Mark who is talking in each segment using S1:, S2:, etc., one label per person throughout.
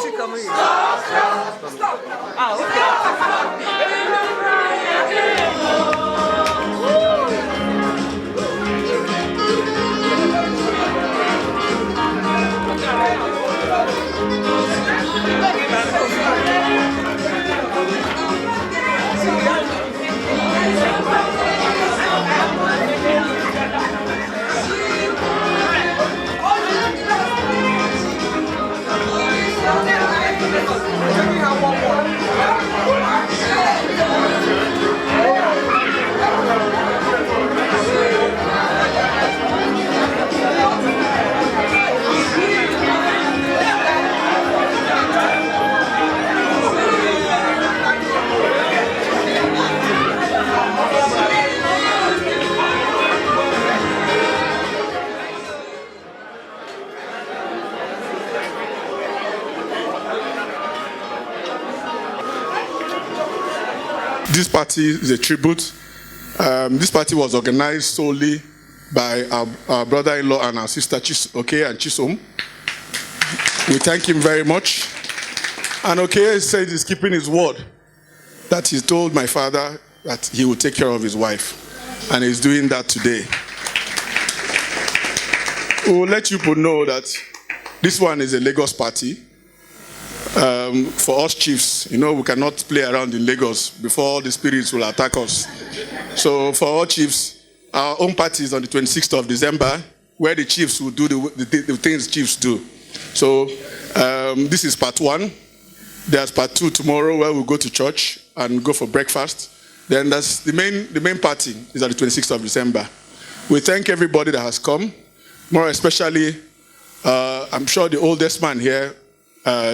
S1: she coming? Stop. Ah,
S2: This party is a tribute. This party was organized solely by our brother-in-law and our sister Oke and Chisom. We thank him very much. And Oke said he's keeping his word, that he told my father that he would take care of his wife. And he's doing that today. We'll let you people know that this one is a Lagos party. For us chiefs, you know, we cannot play around in Lagos before the spirits will attack us. So for all chiefs, our own party is on the 26th of December, where the chiefs will do the things chiefs do. So this is part one. There's part two tomorrow, where we'll go to church and go for breakfast. Then that's the main party is on the 26th of December. We thank everybody that has come, more especially, I'm sure the oldest man here,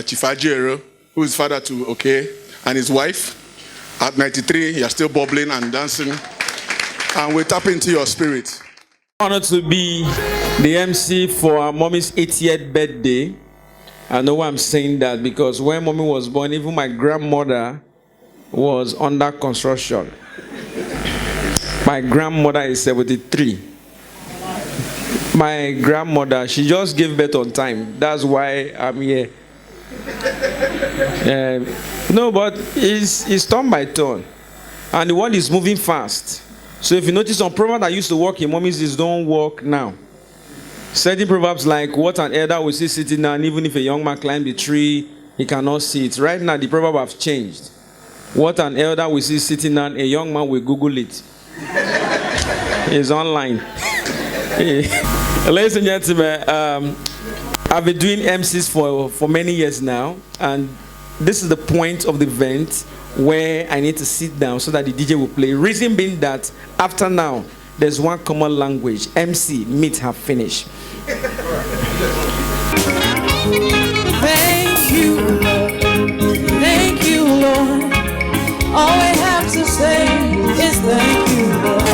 S2: Chief Ajero, who is father to Oke, and his wife. At 93, you're still bubbling and dancing. And we tap into your spirit.
S3: Honored to be the MC for our mommy's 80th birthday. I know why I'm saying that, because when mommy was born, even my grandmother was under construction. My grandmother is 73. My grandmother, she just gave birth on time. That's why I'm here. No, but it's turn by turn, and the world is moving fast. So if you notice, some proverbs that used to work in mommy's is don't work now. Certain proverbs like what an elder will see sitting down, even if a young man climb the tree, he cannot see it. Right now, the proverb have changed. What an elder will see sitting down, a young man will Google it. It's online. Ladies and gentlemen, I've been doing MCs for many years now, and this is the point of the event where I need to sit down so that the DJ will play. Reason being that after now, there's one common language. MC, meet, have finished.
S4: Thank you, Lord. Thank you, Lord. All I have to say is thank you, Lord,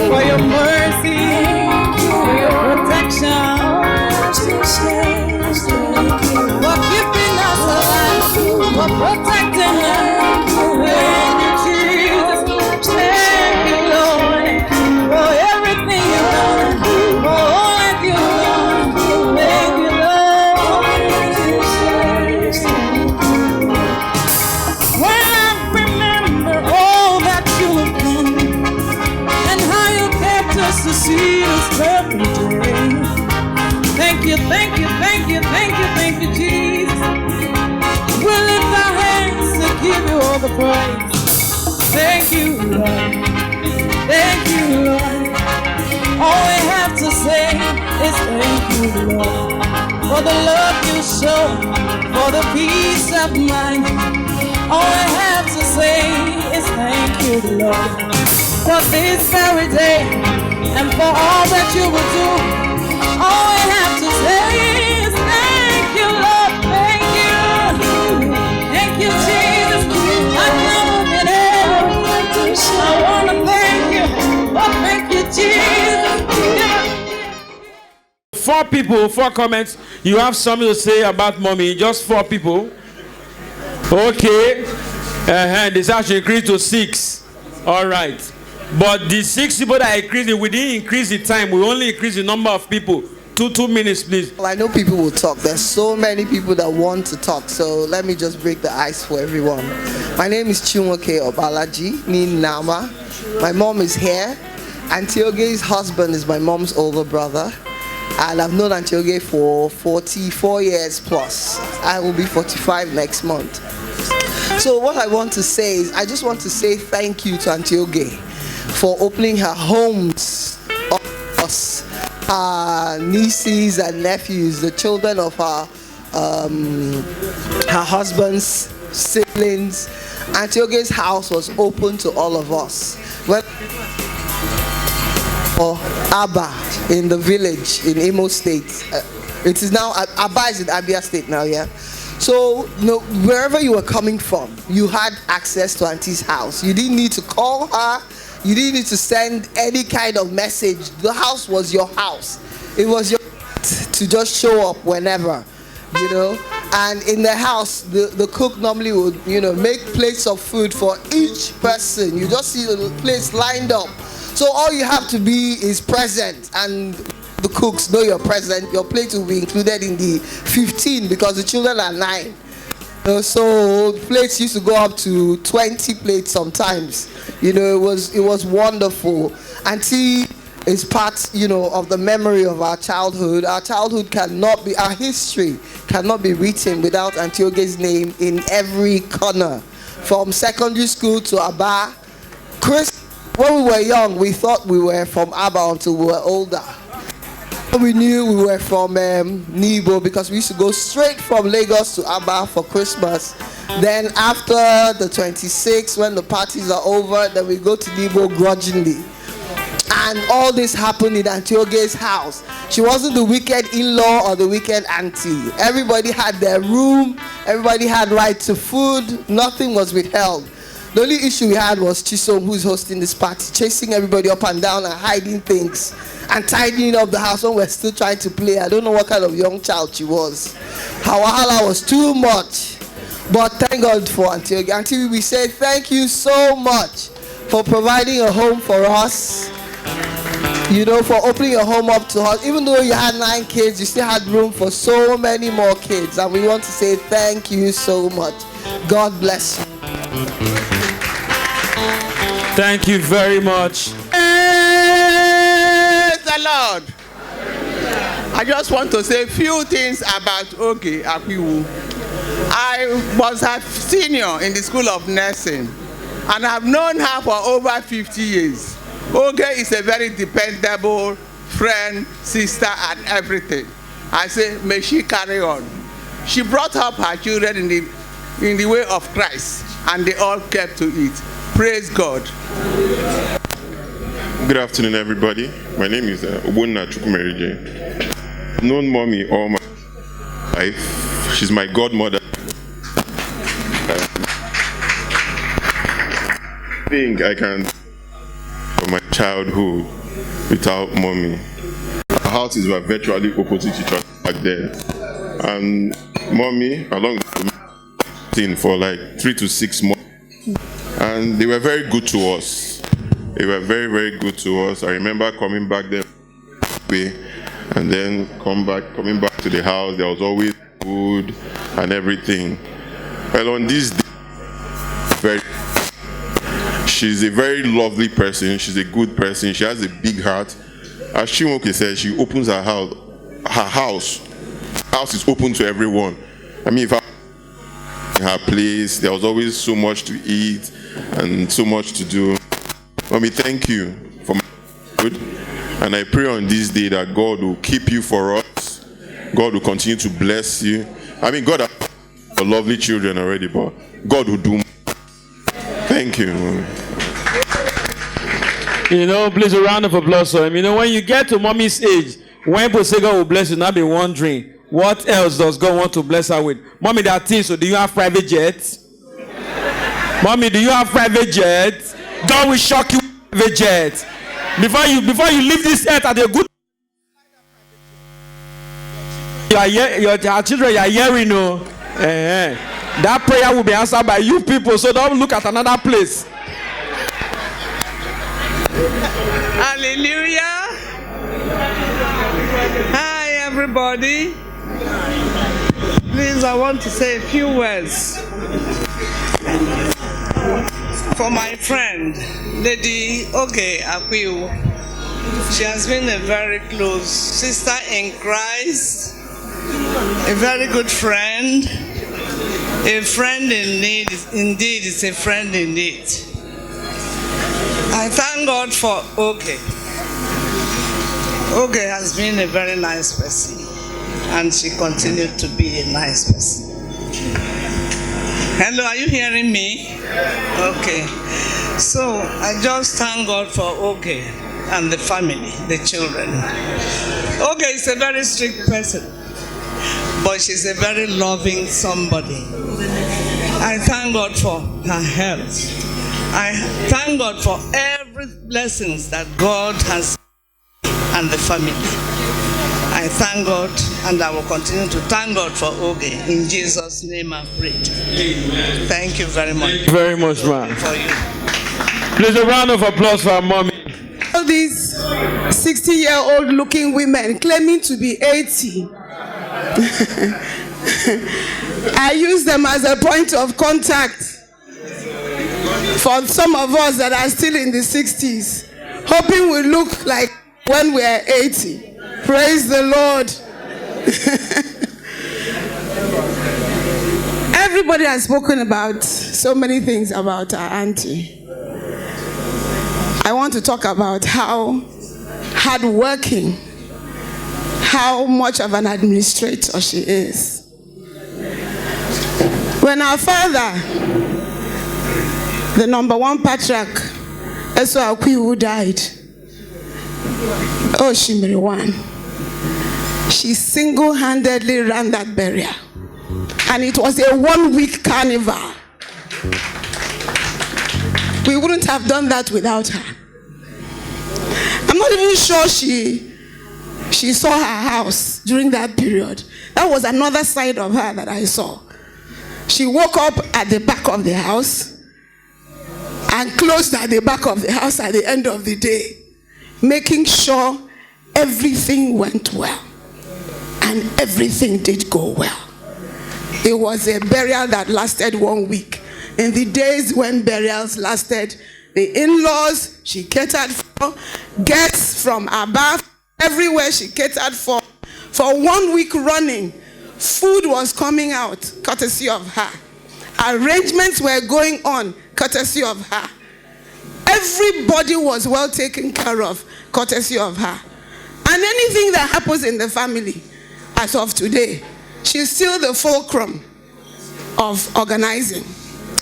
S4: for your mercy, for your protection. For keeping us alive, for protecting us. Thank you, Jesus. Thank you, Lord, for everything you've done, for all that you've done. Thank you, Lord. When I remember all that you've done and how you kept us to see this perfect day. Thank you, thank you, thank you, thank you, thank you, Jesus. We lift our hands to give you all the praise. Thank you, Lord. Thank you, Lord. All we have to say is thank you, Lord, for the love you show, for the peace of mind. All I have to say is thank you, Lord, for this very day and for all that you will do. All I have to say is thank you, Lord, thank you. Thank you, Jesus. I've never been able to show. I want to thank you. Oh, thank you, Jesus.
S3: 4 people, 4 comments. You have something to say about mommy? Just 4 people. Okay. This actually increased to 6. All right. But the 6 people that increased it, we didn't increase the time. We only increased the number of people. two minutes, please.
S5: Well, I know people will talk. There's so many people that want to talk, so let me just break the ice for everyone. My name is Chunwoke Obalaji, Ni Nama. My mom is here. Auntie Oge's husband is my mom's older brother, and I've known Auntie Oge for 44 years plus. I will be 45 next month. So what I want to say is, I just want to say thank you to Auntie Oge for opening her homes of us, her nieces and nephews, the children of her husband's siblings. Auntie Oge's house was open to all of us. Or Abba in the village in Imo State. It is now, Abba is in Abia State now, yeah? So, wherever you were coming from, you had access to Auntie's house. You didn't need to call her. You didn't need to send any kind of message. The house was your house. It was your to just show up whenever, And in the house, the cook normally would, make plates of food for each person. You just see the plates lined up. So all you have to be is present, and the cooks know you're present. Your plate will be included in the 15 because the children are 9. So plates used to go up to 20 plates sometimes. It was wonderful. Auntie is part, of the memory of our childhood. Our childhood our history cannot be written without Auntie Oge's name in every corner. From secondary school to Aba. When we were young, we thought we were from Aba until we were older. We knew we were from Nibo because we used to go straight from Lagos to Aba for Christmas. Then after the 26th, when the parties are over, then we go to Nibo grudgingly. And all this happened in Auntie Oge's house. She wasn't the wicked in-law or the wicked auntie. Everybody had their room. Everybody had right to food. Nothing was withheld. The only issue we had was Chisom, who's hosting this party, chasing everybody up and down and hiding things and tidying up the house when we're still trying to play. I don't know what kind of young child she was. Her wahala was too much. But thank God for Auntie Oge. Auntie, we say thank you so much for providing a home for us. For opening your home up to us. Even though you had 9 kids, you still had room for so many more kids. And we want to say thank you so much. God bless you.
S3: Thank you very much.
S1: Praise the Lord. I just want to say a few things about Oge Akwiwu. I was her senior in the School of Nursing, and I've known her for over 50 years. Oge is a very dependable friend, sister, and everything. I say, may she carry on. She brought up her children in the way of Christ, and they all kept to it. Praise God.
S6: Good afternoon, everybody. My name is Obonna Chukwumerije. I've known mommy all my life. She's my godmother. I think I can from my childhood without mommy. Our houses were virtually opposite each other back then. And mommy, along with me, for like 3 to 6 months. And they were very good to us. They were very, very good to us. I remember coming back there and then coming back to the house. There was always food and everything. Well, on this day, she's a very lovely person. She's a good person. She has a big heart. As Chimoke said, she opens her house. Her house is open to everyone. I mean, if I in her place, there was always so much to eat and so much to do. Mommy, thank you for my good. And I pray on this day that God will keep you for us. God will continue to bless you. I mean, God has lovely children already, but God will do more. Thank you, Mommy.
S3: Please a round of applause for him. When you get to mommy's age, when people say God will bless you, now be wondering, what else does God want to bless her with? Mommy, that is, so do you have private jets? Mommy, do you have private jets? God will shock you with private jets. Before you leave this earth at a good your children, you are hearing, that prayer will be answered by you people, so don't look at another place.
S1: Hallelujah.
S7: everybody. Please, I want to say a few words for my friend, Lady Akwiwu. She has been a very close sister in Christ, a very good friend, a friend in need. Indeed, it's a friend in need. I thank God for Oge. Oge has been a very nice person, and she continued to be a nice person. Hello, are you hearing me? Okay. So I just thank God for Oge and the family, the children. Oge is a very strict person, but she's a very loving somebody. I thank God for her health. I thank God for every blessings that God has and the family. I thank God, and I will continue to thank God for Oge. In Jesus' name I pray. Amen. Thank you very much.
S3: Thank you very much, ma'am.
S7: For you.
S3: Please, a round of applause for our mommy.
S4: All these 60-year-old looking women claiming to be 80. I use them as a point of contact for some of us that are still in the 60s, hoping we look like when we are 80. Praise the Lord. Everybody has spoken about so many things about our auntie. I want to talk about how hardworking, how much of an administrator she is. When our father, the number one patriarch, Akwiwu, died, oh, Shimiri, she single-handedly ran that burial. And it was a one-week carnival. We wouldn't have done that without her. I'm not even sure she saw her house during that period. That was another side of her that I saw. She woke up at the back of the house and closed at the back of the house at the end of the day, making sure everything went well. And everything did go well. It was a burial that lasted 1 week. In the days when burials lasted, the in-laws she catered for, guests from above, everywhere she catered for 1 week running, food was coming out, courtesy of her. Arrangements were going on, courtesy of her. Everybody was well taken care of, courtesy of her. And anything that happens in the family, as of today, she's still the fulcrum of organizing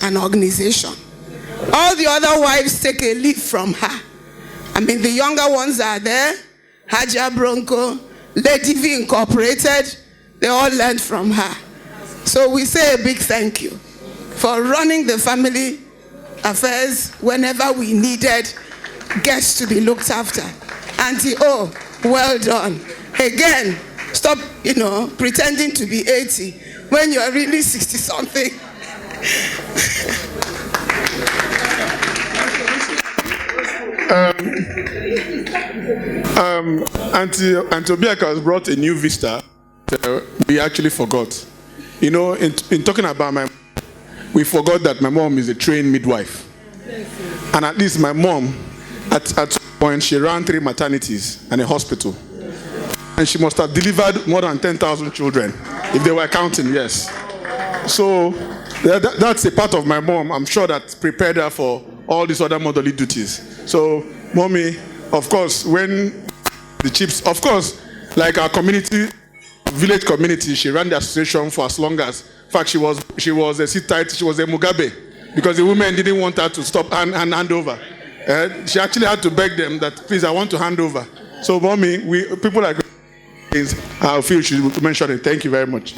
S4: an organization. All the other wives take a leaf from her. I mean, the younger ones are there, Haja Bronco, Lady V Incorporated, they all learned from her. So we say a big thank you for running the family affairs whenever we needed guests to be looked after. Auntie O, well done. Again, stop, pretending to be 80 when you're really 60-something.
S2: Auntie Obiaka has brought a new vista that we actually forgot. In talking about my mom, we forgot that my mom is a trained midwife. And at least my mom, at some point, she ran 3 maternities and a hospital. And she must have delivered more than 10,000 children, if they were counting, yes. So that's a part of my mom, I'm sure, that prepared her for all these other motherly duties. So, mommy, of course, when the chiefs, of course, like our community, village community, she ran the association for as long as, in fact, she was a sit-tight, she was a Mugabe, because the women didn't want her to stop and hand over. She actually had to beg them that, please, I want to hand over. So, mommy, people like I feel she should mention it. Thank you very much.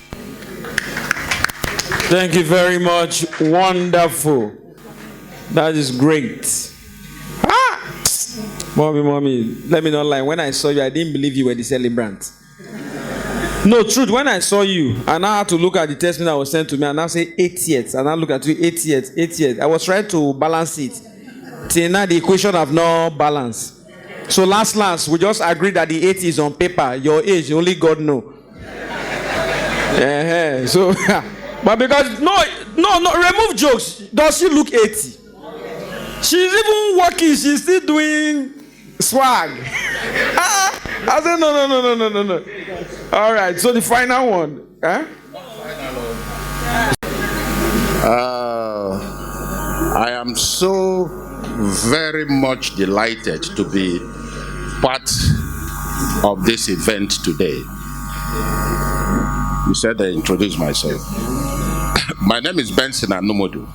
S3: Thank you very much. Wonderful. That is great. Mommy, let me not lie. When I saw you, I didn't believe you were the celebrant. No, truth, when I saw you, and I had to look at the testament that was sent to me, and I say 80th, and I look at you, 80th. I was trying to balance it. Till now, the equation have no balance. So last, we just agreed that the 80 is on paper. Your age, only God know. So, but because no, remove jokes. Does she look 80? She's even working. She's still doing swag. I said no. All right. So the final one.
S8: I am so very much delighted to be part of this event today. You said I introduce myself. My name is Benson Anumodu.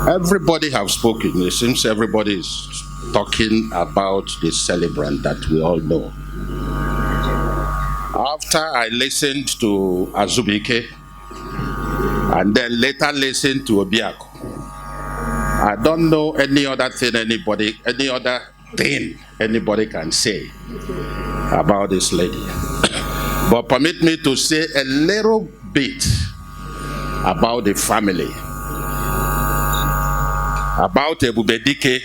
S8: Everybody have spoken. It seems everybody is talking about the celebrant that we all know. After I listened to Azubike and then later listened to Obiako, I don't know any other thing anybody can say about this lady. But permit me to say a little bit about the family. About Ebubedike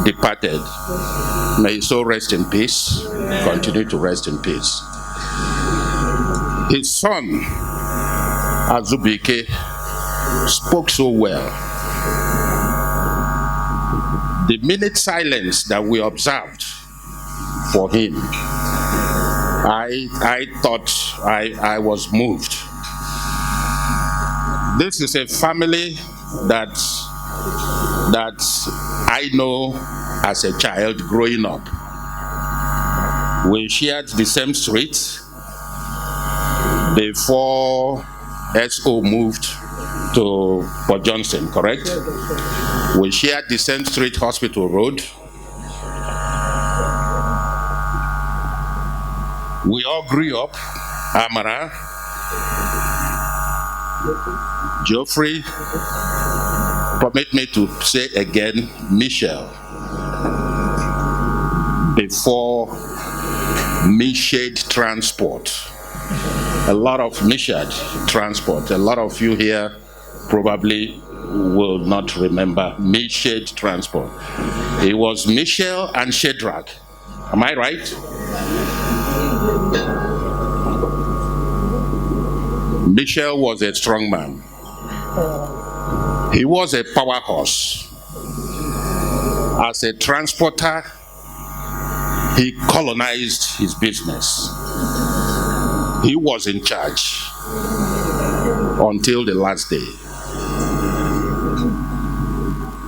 S8: departed. May his soul rest in peace. Continue to rest in peace. His son, Azubike, spoke so well. The minute silence that we observed for him, I thought I was moved. This is a family that I know as a child growing up. We shared the same street before SO moved to Port Johnson, correct? We shared the same street, Hospital Road. We all grew up, Amara, Geoffrey, permit me to say again, Michelle, before Mishade Transport. A lot of Mishade Transport. A lot of you here probably will not remember Mishade Transport. It was Michelle and Shadrach. Am I right? Michelle was a strong man. He was a powerhouse. As a transporter, he colonized his business. He was in charge until the last day.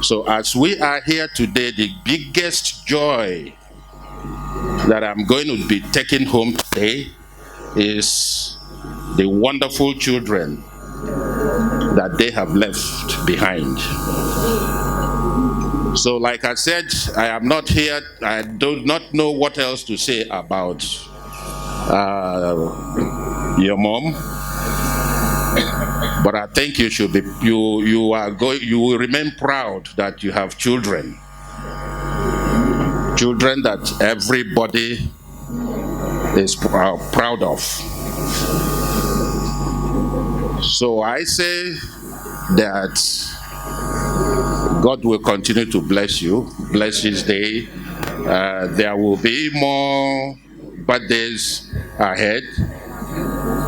S8: So as we are here today, the biggest joy that I'm going to be taking home today is the wonderful children that they have left behind. So like I said, I am not here, I do not know what else to say about your mom, but I think you should be, you will remain proud that you have children that everybody is proud of. So I say that God will continue to bless you, bless His day. There will be more birthdays ahead.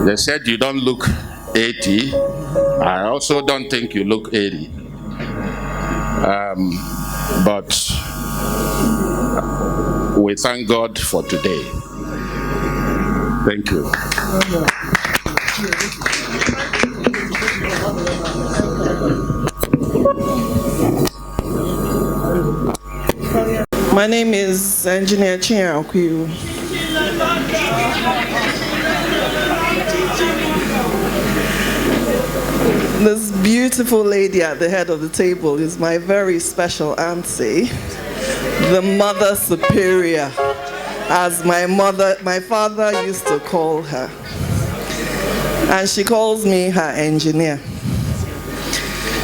S8: They said you don't look 80. I also don't think you look 80. But we thank God for today. Thank you.
S5: My name is Engineer Akwiwu. This beautiful lady at the head of the table is my very special auntie, the Mother Superior, as my father used to call her. And she calls me her engineer.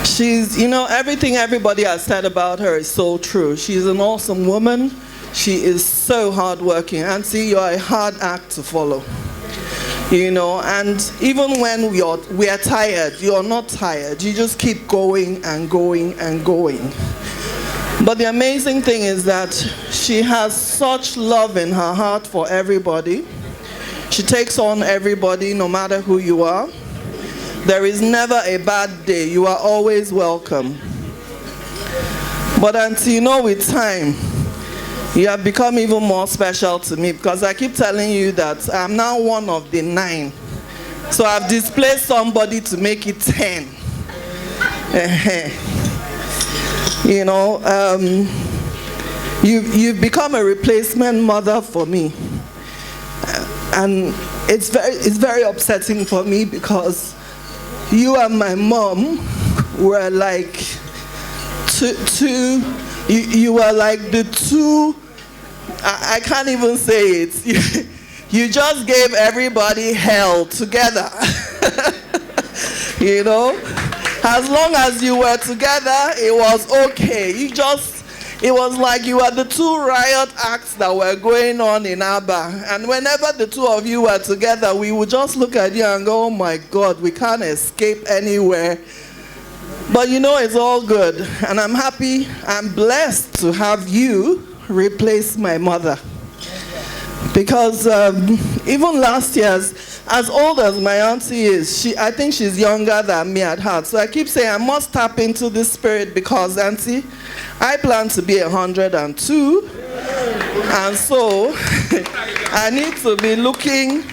S5: She's, everything everybody has said about her is so true. She's an awesome woman. She is so hardworking. Auntie, you're a hard act to follow. And even when we are tired, you're not tired. You just keep going and going and going. But the amazing thing is that she has such love in her heart for everybody. She takes on everybody, no matter who you are. There is never a bad day. You are always welcome. But until you know, with time, you have become even more special to me, because I keep telling you that I'm now one of the 9. So I've displaced somebody to make it 10. You know, you've become a replacement mother for me. And it's very upsetting for me, because you and my mom were like you were like the two, I can't even say it. You just gave everybody hell together. You know, as long as you were together, it was okay. It was like you were the 2 riot acts that were going on in Abba. And whenever the 2 of you were together, we would just look at you and go, oh my God, we can't escape anywhere. But you know, it's all good. And I'm happy, I'm blessed to have you replace my mother. Because even last year, as old as my auntie is, I think she's younger than me at heart. So I keep saying I must tap into this spirit, because auntie, I plan to be 102. And so I need to be looking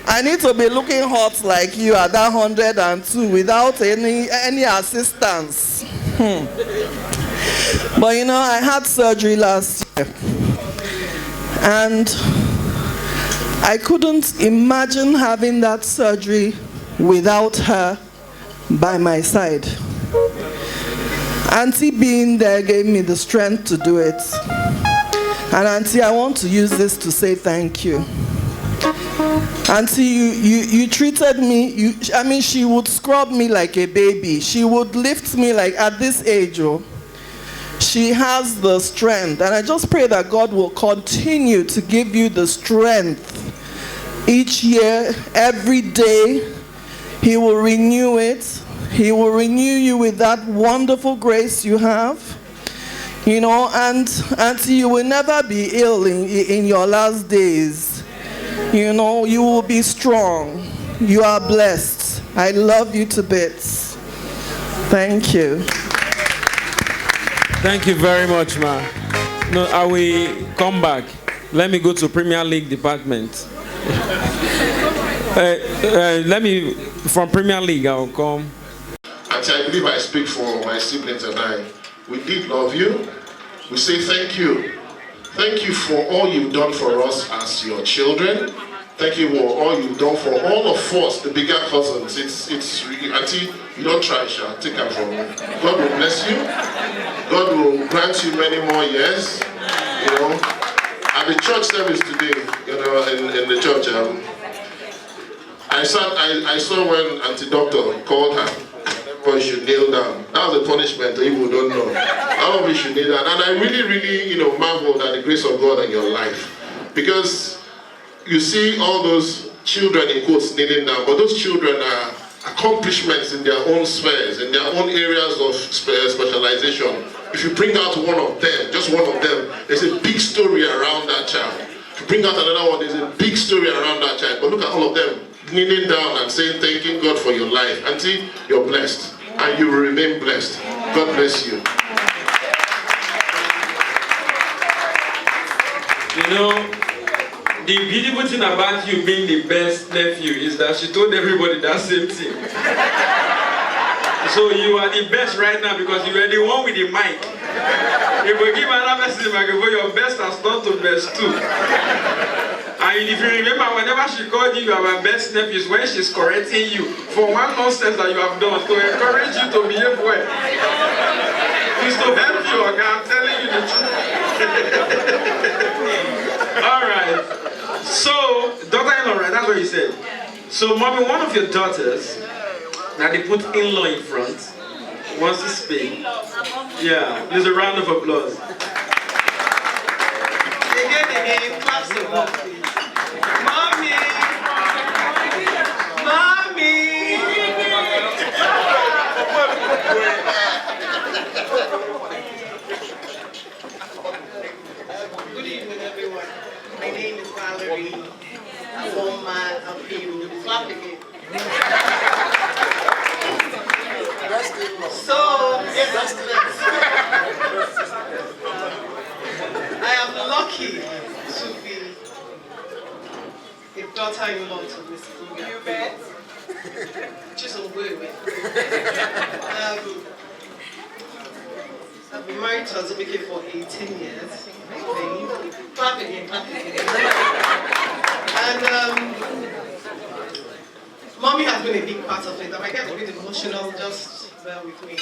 S5: hot like you at that 102 without any assistance. But you know, I had surgery last year. And I couldn't imagine having that surgery without her by my side. Auntie being there gave me the strength to do it. And Auntie, I want to use this to say thank you. Auntie, you treated me, I mean, she would scrub me like a baby. She would lift me like at this age. She has the strength. And I just pray that God will continue to give you the strength each year, every day. He will renew it. He will renew you with that wonderful grace you have. You know, and Auntie, you will never be ill in your last days. You know, you will be strong. You are blessed. I love you to bits. Thank you.
S3: Thank you very much, ma. No, I will come back. Let me go to Premier League department. From Premier League, I will come.
S9: Auntie, I believe I speak for my siblings and I. We did love you. We say thank you. Thank you for all you've done for us as your children. Thank you for all you've done for all of us, the bigger cousins. It's really, Auntie, you don't try, Sha. Take care from me. God will bless you. God will grant you many more years. You know, at the church service today, you know, in the church, I saw when Auntie Doctor called her. But you should kneel down. That was a punishment to people who don't know. All of you should kneel down. And I really, you know, marveled at the grace of God in your life. Because you see all those children, in quotes, kneeling down, but those children are accomplishments in their own spheres, in their own areas of specialization. If you bring out one of them, just one of them, there's a big story around that child. If you bring out another one, there's a big story around that child. But look at all of them kneeling down and saying, thanking God for your life. Auntie, you're blessed. And you will remain blessed. God bless you.
S3: You know, the beautiful thing about you being the best nephew is that she told everybody that same thing. So you are the best right now because you are the one with the mic. If we give another person the microphone, your best has turned to best too. And if you remember, whenever she called you our best nephew, is when she's correcting you for one nonsense that you have done to encourage you to behave well. It's to help you, okay? I'm telling you the truth. All right. So, daughter-in-law, right? That's what you said. So, mommy, one of your daughters, now they put in-law in front, wants to speak. Yeah, there's a round of applause.
S7: Again, clap some more, please. Mommy! Mommy!
S5: So, I am lucky to be a daughter-in-law to Mrs. Oga. You bet. Just a way. I've been married to Azubike for 18 years. Clap again. And Mommy has been a big part of it. I might get a bit emotional, just bear with me.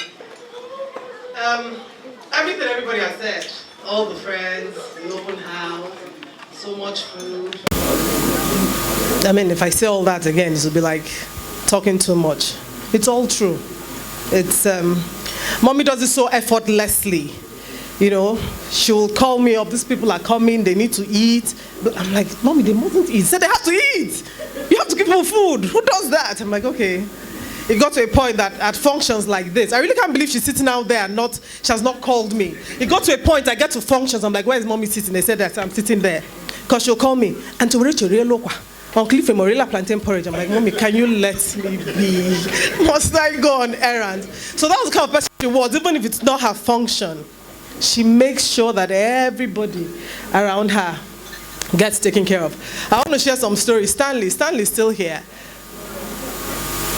S5: Everything everybody has said, all the friends, the open house, so much food. I mean, if I say all that again, it will be like talking too much. It's all true. It's Mommy does it so effortlessly. You know, she will call me up. These people are coming. They need to eat. But I'm like, Mommy, they mustn't eat. She said they have to eat. You have to give them food. Who does that? I'm like, okay. It got to a point that at functions like this, I really can't believe she's sitting out there and she has not called me. It got to a point I get to functions. I'm like, where is Mommy sitting? They said that I'm sitting there. Because she'll call me. And to reach a real local. On Cliff Morilla plantain porridge. I'm like, Mommy, can you let me be? Must I go on errands? So that was the kind of person she was. Even if it's not her function, she makes sure that everybody around her gets taken care of. I want to share some stories. Stanley's still here.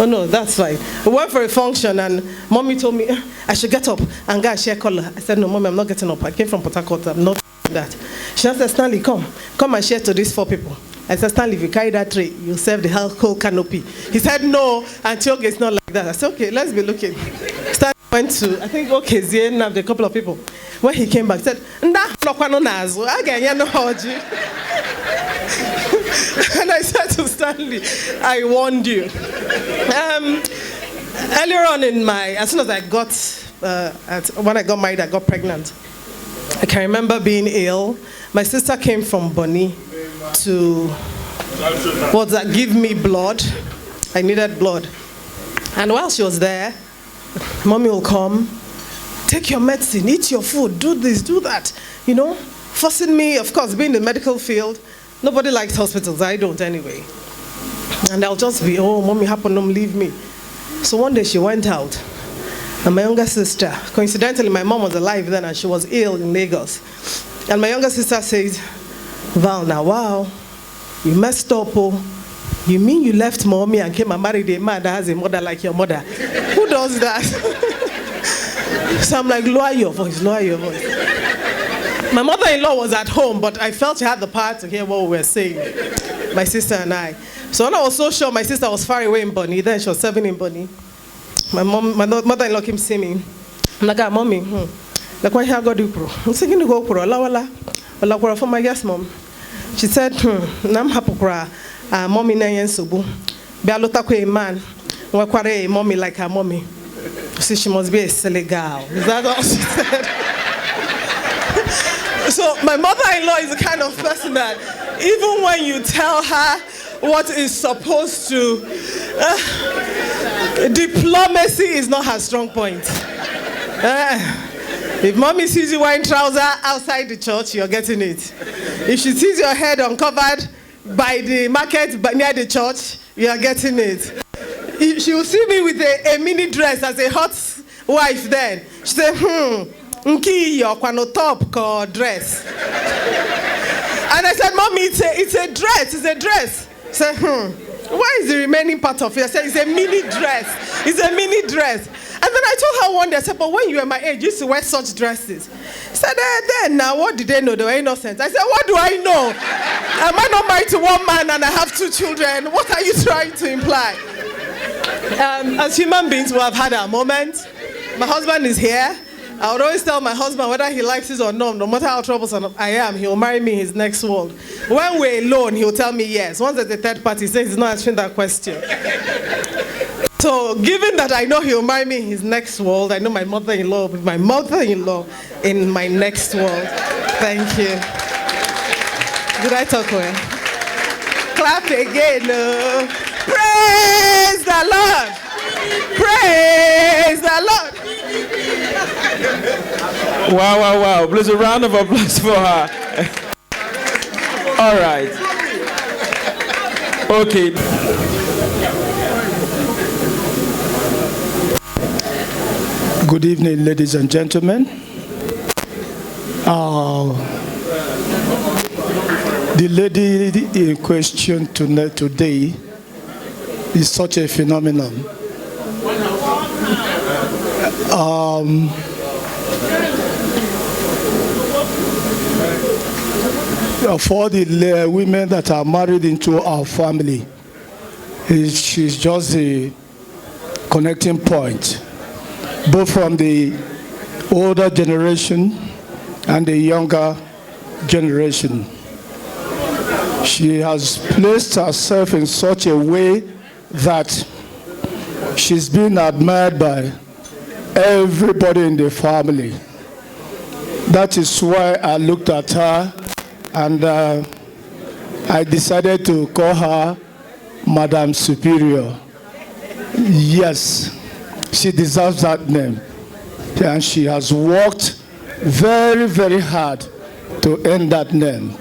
S5: Oh no, that's fine. We went for a function and Mommy told me I should get up and go and share color. I said, no, Mommy, I'm not getting up. I came from Port Harcourt. I'm not doing that. She said, Stanley, come and share to these 4 people. I said, Stanley, if you carry that tray, you'll serve the whole canopy. He said, no, Antioch is not like that. I said, okay, let's be looking. Stanley went to, I think, okay, Zien, a couple of people. When he came back, he said, and I said to Stanley, I warned you. Earlier on as soon as I got, when I got married, I got pregnant. I can remember being ill. My sister came from Bonny to give me blood. I needed blood. And while she was there, Mommy will come, take your medicine, eat your food, do this, do that. You know, forcing me, of course, being in the medical field, nobody likes hospitals. I don't anyway. And I'll just be, oh, Mommy, leave me. So one day she went out. And my younger sister, coincidentally, my mom was alive then and she was ill in Lagos. And my younger sister says, Val, now, wow, you messed up, oh. You mean you left Mommy and came and married a man that has a mother like your mother? Who does that? So I'm like, lower your voice. My mother-in-law was at home, but I felt she had the power to hear what we were saying, my sister and I. So when I was so sure my sister was far away in Bonny, then she was serving in Bonny, my mother-in-law came to see me. I'm like, Mommy, like when I got you pro. I'm saying to go pro, la for my yes, Mom. She said, Nam hapukra, Mommy na yen subu. Be a lota kwe man, wakware Mommy like her mommy. So she must be a silly girl. Is that all she said? So my mother-in-law is the kind of person that even when you tell her what is supposed to, diplomacy is not her strong point. If Mommy sees you wearing trousers outside the church, you're getting it. If she sees your head uncovered by the market near the church, you're getting it. If she will see me with a mini dress as a hot wife then, she said, Nki your kwano top or dress. And I said, Mommy, it's a dress. She said, why is the remaining part of it? I said, it's a mini dress. It's a mini dress. And then I told her one day, I said, but when you were my age, you used to wear such dresses. She said, then now, what did they know? They were innocent. I said, what do I know? Am I not married to one man and I have 2 children? What are you trying to imply? As human beings, we have had our moments. My husband is here. I would always tell my husband whether he likes it or not, no matter how troublesome I am, he'll marry me in his next world. When we're alone, he'll tell me yes. Once there's a third party, he says he's not answering that question. So, given that I know he'll marry me in his next world, I know my mother-in-law will be my mother-in-law in my next world. Thank you. Did I talk well? Clap again. Praise the Lord. Praise the Lord.
S3: Wow. Please a round of applause for her. All right. Okay.
S10: Good evening, ladies and gentlemen. The lady in question today is such a phenomenon. For the women that are married into our family, she's just a connecting point, both from the older generation and the younger generation. She has placed herself in such a way that she's been admired by everybody in the family. That is why I looked at her and I decided to call her Madam Superior. Yes, she deserves that name. And she has worked very, very hard to earn that name.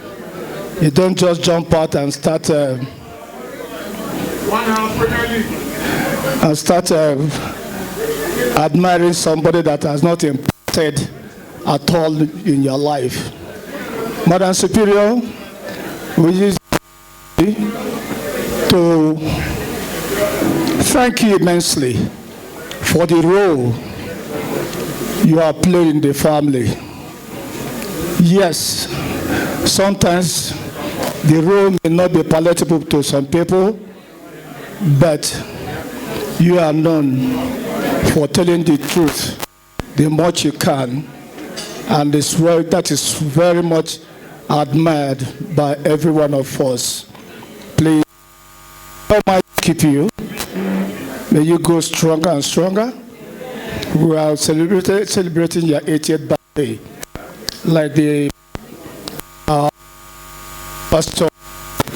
S10: You don't just jump out and start admiring somebody that has not impacted at all in your life. Madam Superior, we use to thank you immensely for the role you are playing in the family. Yes, sometimes the role may not be palatable to some people, but you are known for telling the truth the much you can, and that is very much admired by every one of us. Please, God might keep you. May you go stronger and stronger. We are celebrating your 80th birthday. Like the pastor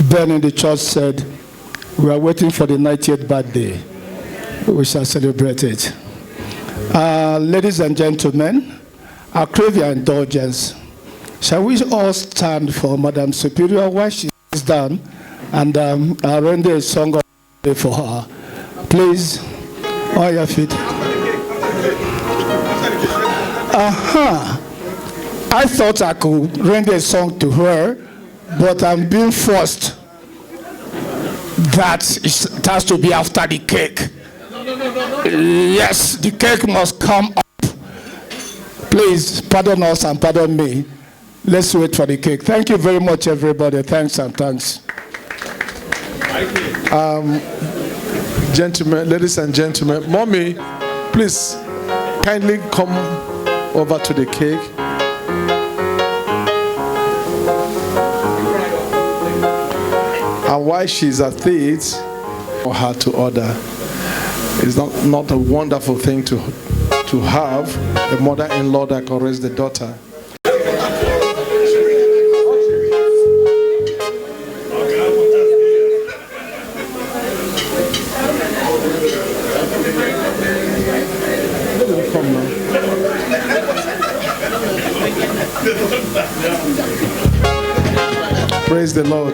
S10: Ben in the church said, we are waiting for the 90th birthday. We shall celebrate it. Ladies and gentlemen, I crave your indulgence. Shall we all stand for Madam Superior while she is down, and I'll render a song of the day for her. Please, on your feet. I thought I could render a song to her, but I'm being forced that it has to be after the cake. Yes, the cake must come up. Please, pardon us and pardon me. Let's wait for the cake. Thank you very much, everybody. Thanks and thanks.
S2: Gentlemen, ladies and gentlemen, Mommy, please kindly come over to the cake. And while she's at it, for her to order, it's not a wonderful thing to have a mother-in-law that corrects the daughter. Praise the Lord.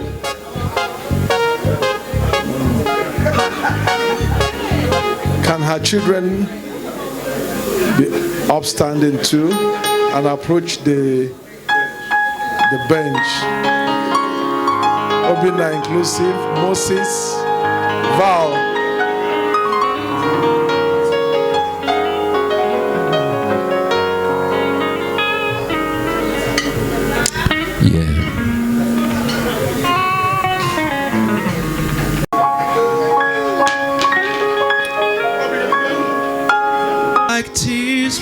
S2: Can her children be upstanding too and approach the bench? Obina inclusive, Moses, Val.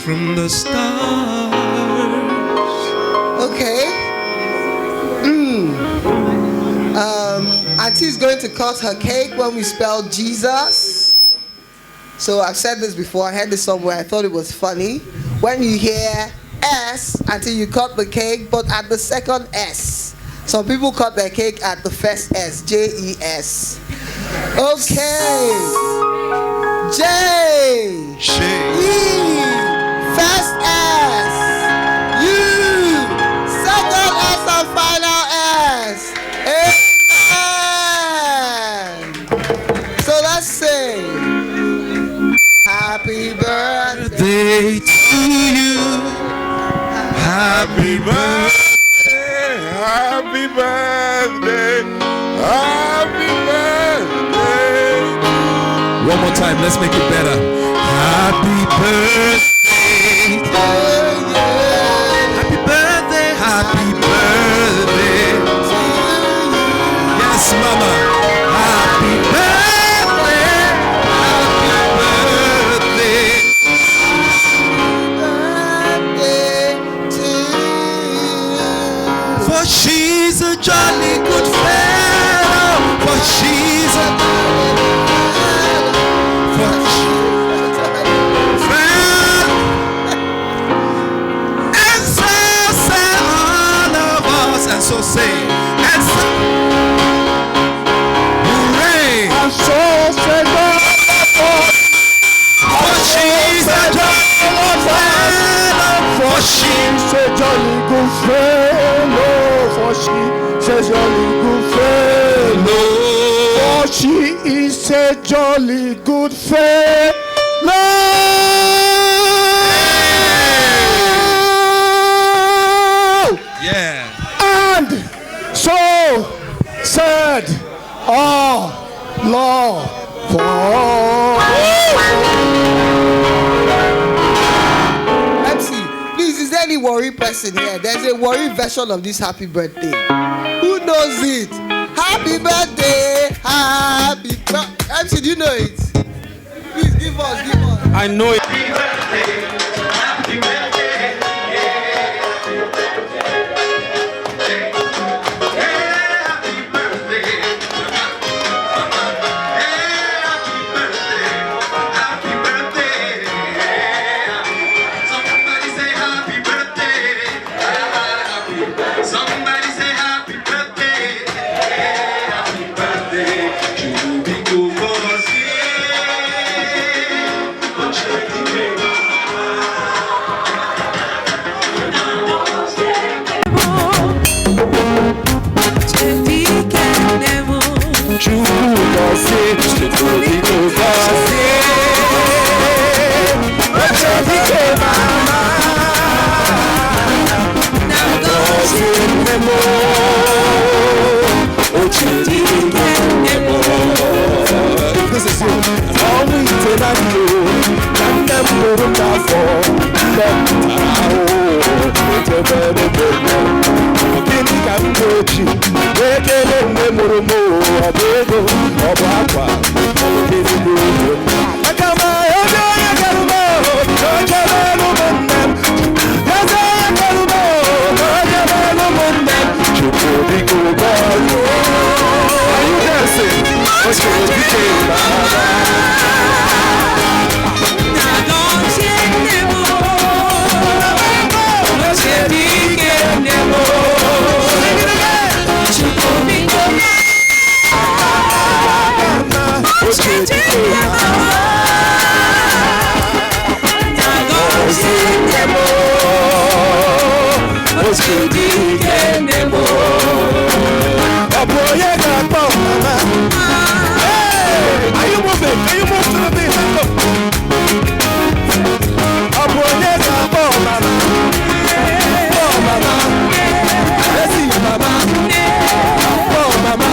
S11: From the stars.
S5: Okay. Auntie is going to cut her cake when we spell Jesus. So I've said this before. I heard this somewhere. I thought it was funny. When you hear S, until you cut the cake, but at the second S. Some people cut their cake at the first S, J-E-S. Okay. J. E. First S, U, second S, and final S. Amen. So let's sing. Happy birthday
S11: birthday to you. Happy birthday, happy birthday, happy birthday. One more time, let's make it better. Happy birthday, happy birthday, happy birthday. Yes, Mama. Happy birthday, for she's a jolly good fellow. For she's a friend. And so say all of us. And so say. And so hooray. And so say all of us. For she's a jolly good fellow. For she's a jolly good fellow. For she says jolly good fellow. For she is a jolly good fellow. Yeah. And so said our Lord.
S5: MC, please, is there any worry person here? There's a worry version of this happy birthday. Who knows it? Happy birthday, happy birthday. MC, do you know it? Please give us, give us.
S3: I know it.
S11: Happy birthday, happy birthday. This is it. All we did I do, and them wouldn't have for them. It's a better day. Kini can go to wekele nemurumo abego obakwa kini do. Akama ojo yagarumo ojo lelu monnem. Yaza yagarumo ojo lelu monnem. Chukudi go bayo. Are you dancing? Chukudi go bayo. Are you moving? Can you move to the beat? Let's see, mama. Oh, mama.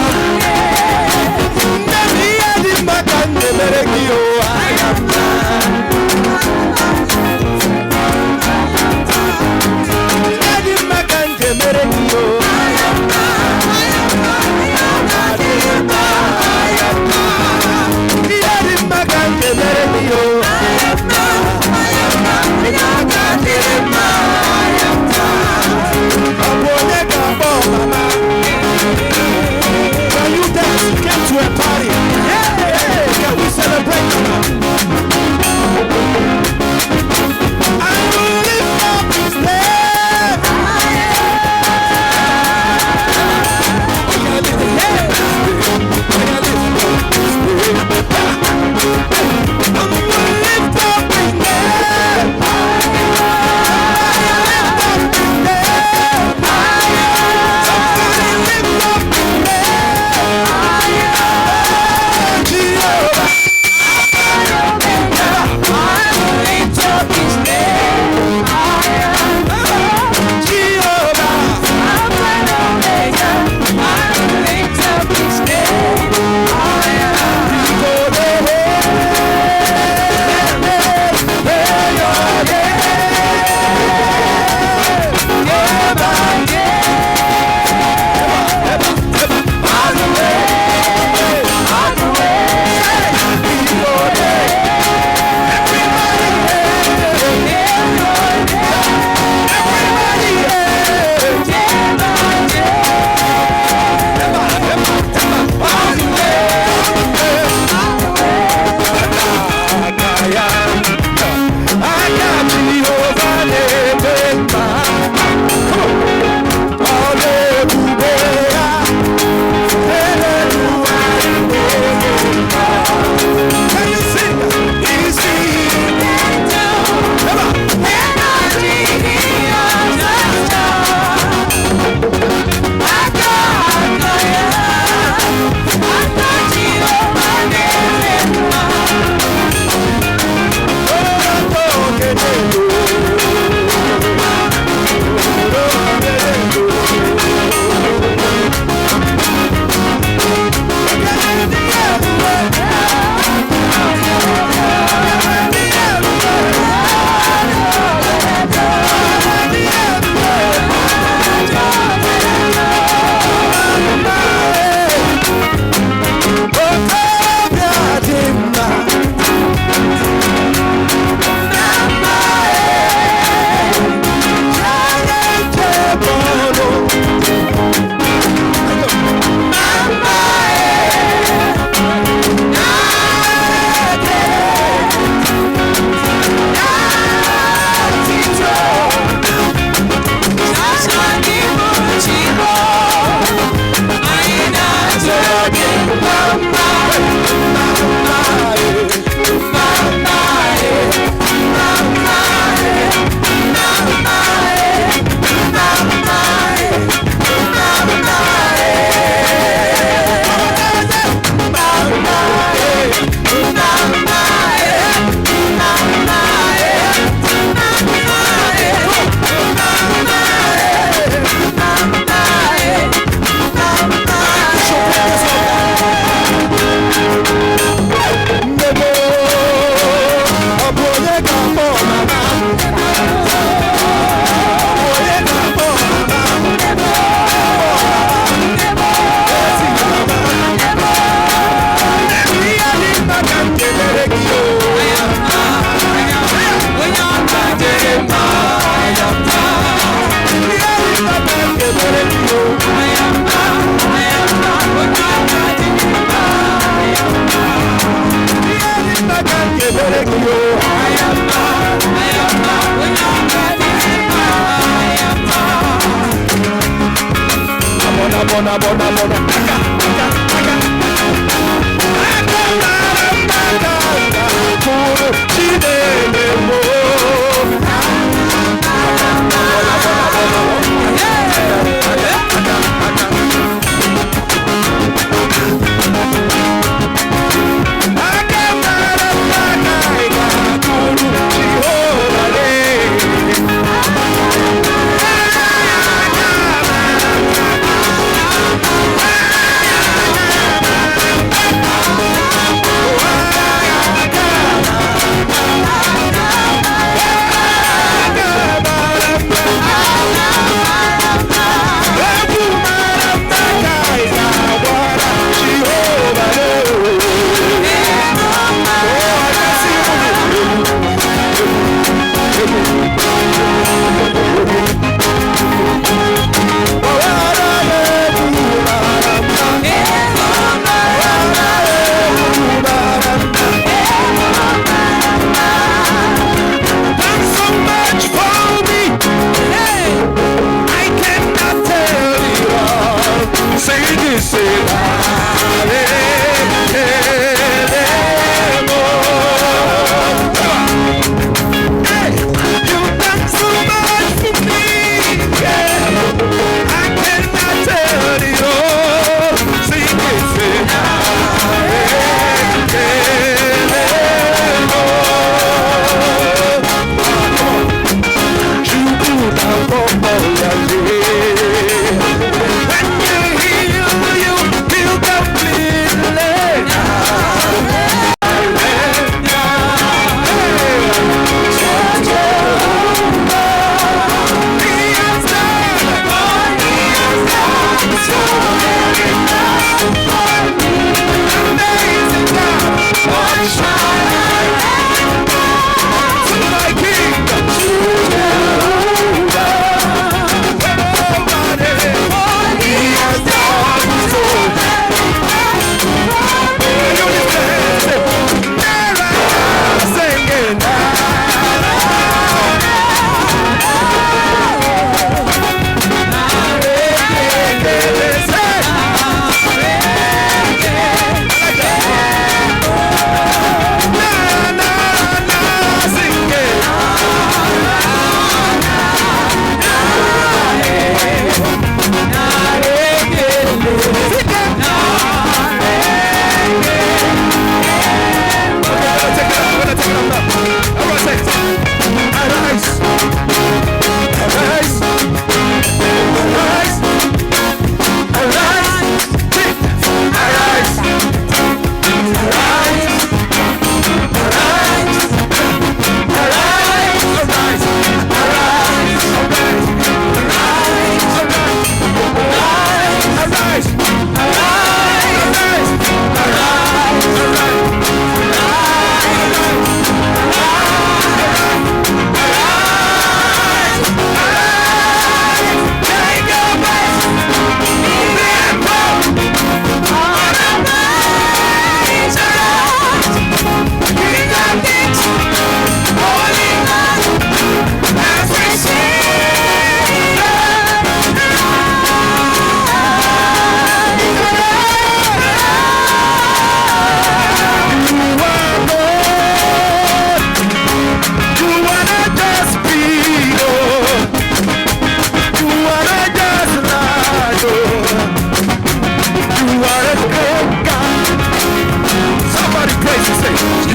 S11: Somebody praise and say,